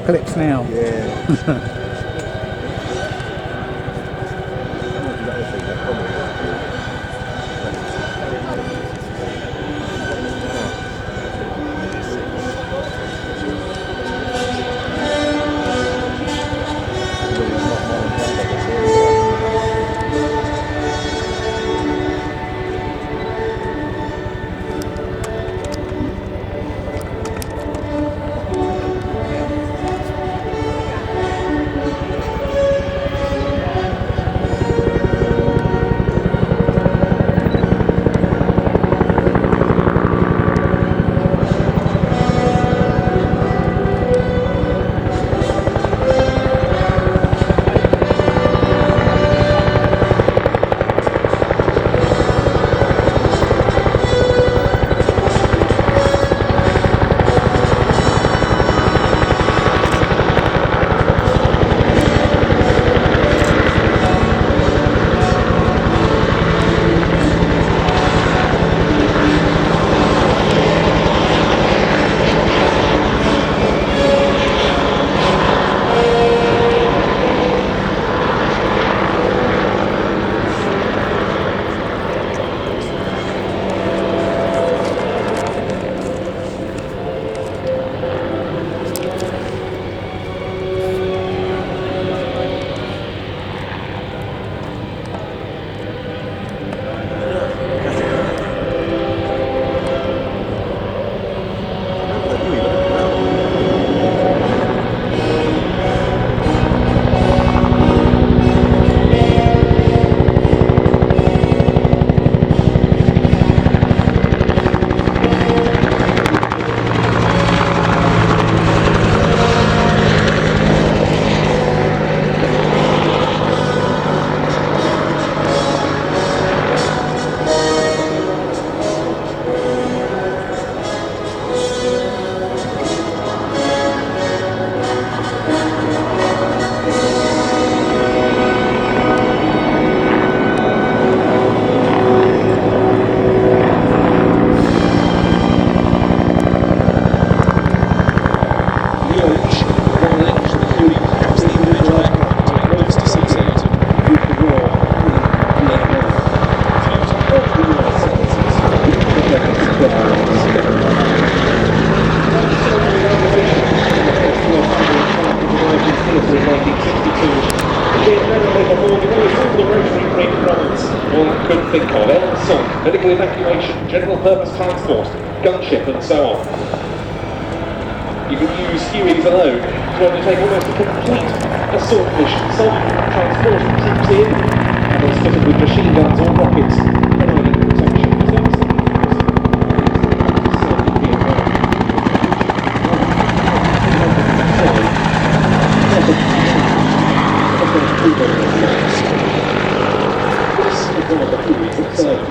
apocalypse now. Yeah. Think of air assault, medical evacuation, general purpose transport, gunship and so on. You can use Hueys alone to undertake almost a complete assault mission, solely transporting troops in, and those fitted with machine guns or rockets, providing protection.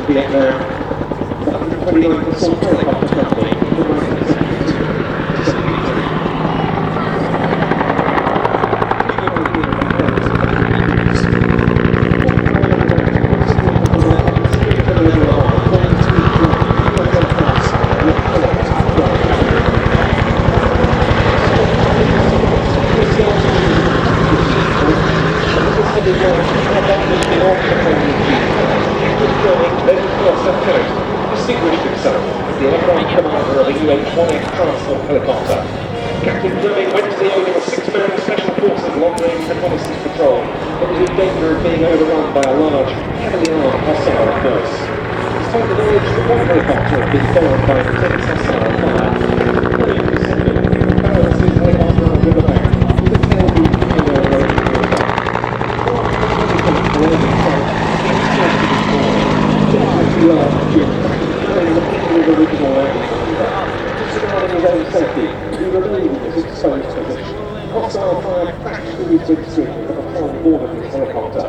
Vietnam, 129 assault helicopter company, distinguished himself as the aircraft commander of a UH-1F transport helicopter. Captain Fleming Wednesday over a 6-man Special Forces long-range reconnaissance patrol that was in danger of being overrun by a large, heavily armed hostile force. He's told the knowledge that one helicopter had been burned by intense hostile fire. Fleming descended and balanced his helicopter on a riverbank with a tail boom in their approaching water. Original landing disregarding his own safety, he remained in his exposed position. Hostile fire crashed through his windscreen at the whole board of his helicopter.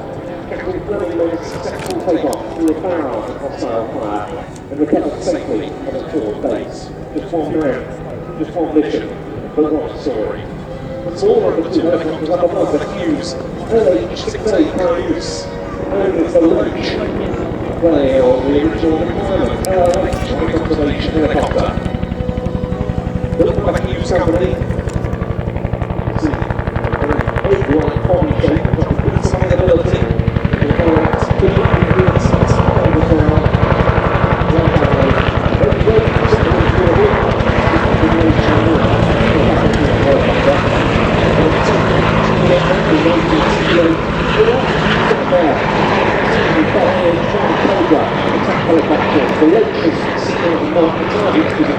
Captain Fleming made a successful takeoff through a barrel of hostile fire and recovered safely on his forward base. Just one man, just one mission, but what a story. The smaller of the two helicopters up above the Hughes LH-6A Cayuse, known as the Loach. They are the original requirement, LH conservation helicopter. Built by the Hughes company,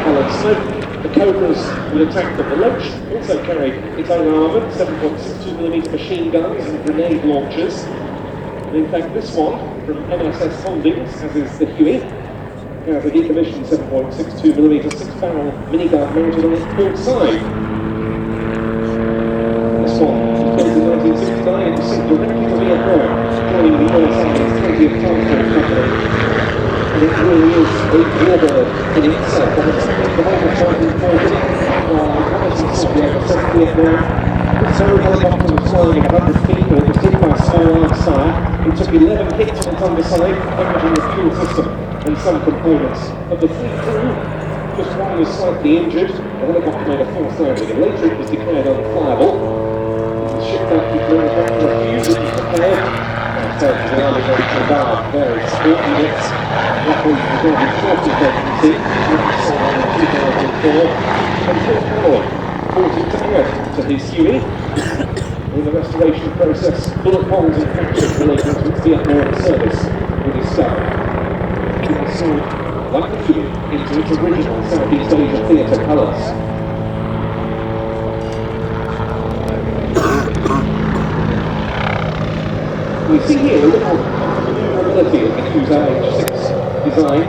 coloured smoke. The Cobras would attack from the ledge, also carried its own armoured 7.62mm machine guns and grenade launchers. And in fact, this one from MSS Holdings, as is the Huey, has a decommissioned 7.62mm 6-barrel minigun mounted on its port side. This one was built in 1969 and was sent directly to Vietnam, joining the US Army's 20th Transport Company. And it really is a warbird in itself. On the whole of 1940, while reconnaissance was sent to Vietnam, this very helicopter was flying at 100 feet, but it was hit by a small arms fire. It took 11 hits on its underside, damaging the fuel system and some components. Of the 3 crew, just one was slightly injured. The helicopter made a forced landing, and later it was declared unflyable. It was shipped back to manufacture fuses repaired. The Army going to embark various support units. Luckily, the Army shortage vacancy, which was sold in 2004, and Phil Howard brought it to earth to his Huey. In the restoration process, bullet holes and fractures relating to its Vietnam service were discovered. It was sold, like the Huey, into its original Southeast Asia theatre colours. We see here a little maneuverability of the Huey's RH6 design.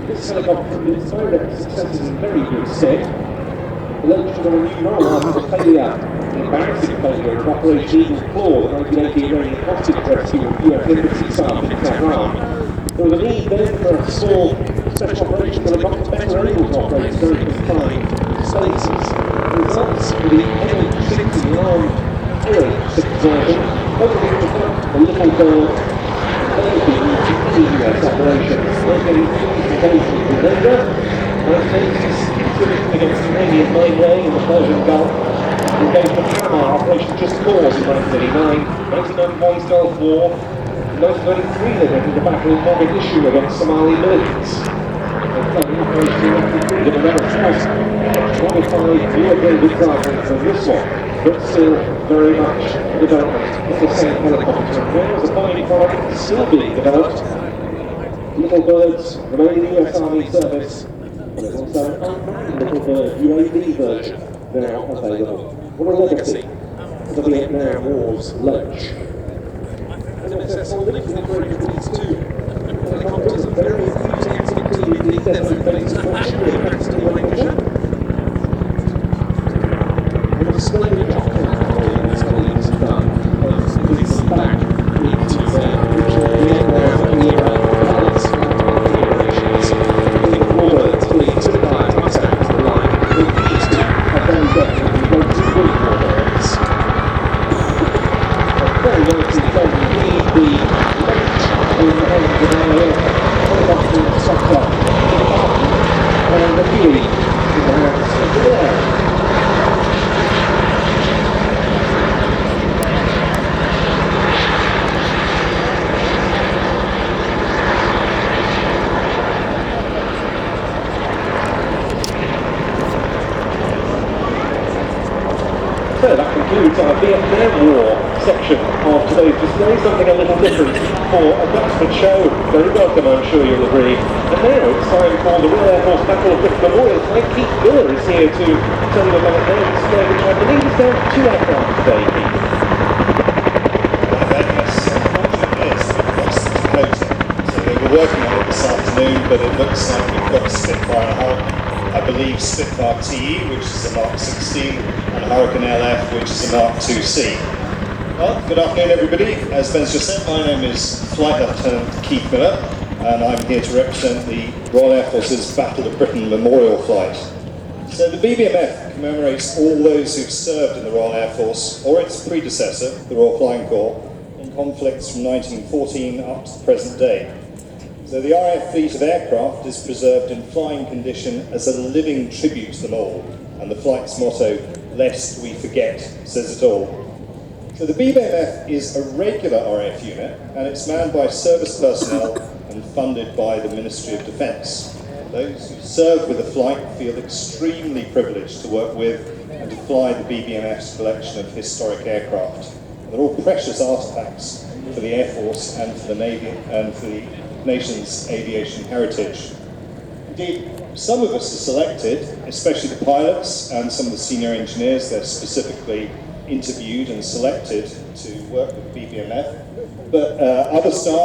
This helicopter with its direct successes in very good stead. The launch was on a new role after the failure, the embarrassing failure of Operation Eagle Claw, the 1980 Iranian hostage rescue of US embassy staff in Tehran. There was a need then for a small special operations helicopter better able to operate very confined spaces. The results were the MH-60 armed RH-6 version, opening the little bird, being used in any US operations. They're getting engaged with Grenada, against the Iranian mineway in the Persian Gulf, engaged the Panama Operation Just Cause in 1989, 1991's Gulf War, 1993 they went into battle in Mogadishu against Somali militants. They played an operation in 1993 that never was modified, new upgraded examples of this one, but still very much development of the same helicopter. And there was a fine product still being developed. Little birds remain in the US Army service. There's also an unmanned little bird UAV version now available. What a legacy for the Vietnam War's lunch. MSS Holdings incorporated these two helicopters, very enthusiastically with the desert-based Australian constellation. And a splendid job these colleagues have done of putting them back into their original Vietnam era balance configurations. Warbirds fleeing to the line, contact to the line. These two are very definitely going to win warbirds. Very nicely done indeed, the launch in the hands of our helicopter instructor and the Huey in the hands of the air. So that concludes our Vietnam War section of today's display, something a little different for a Duxford show. Very welcome, I'm sure you'll agree. And now it's time for the Royal Air Force Battle of Britain Memorial. Keith Miller is here to tell you about their display, which I believe is down to 2 aircraft today, Keith. Yes, unfortunately it is. That's closing. So they were working on it this afternoon, but it looks like we've got a Spitfire and I believe Spitfire TE, which is a Mark 16, and American Air LF, which is a Mark 2C. Well, good afternoon everybody. As Ben's just said, my name is Flight Lieutenant Keith Miller, and I'm here to represent the Royal Air Force's Battle of Britain Memorial Flight. So the BBMF commemorates all those who've served in the Royal Air Force, or its predecessor, the Royal Flying Corps, in conflicts from 1914 up to the present day. So the RAF fleet of aircraft is preserved in flying condition as a living tribute to them all, and the flight's motto, "Lest we forget," says it all. So the BBMF is a regular RAF unit, and it's manned by service personnel and funded by the Ministry of Defence. Those who serve with the flight feel extremely privileged to work with and to fly the BBMF's collection of historic aircraft. They're all precious artefacts for the Air Force and for the Navy and for the nation's aviation heritage. Indeed, some of us are selected, especially the pilots and some of the senior engineers. They're specifically interviewed and selected to work with BBMF. But other staff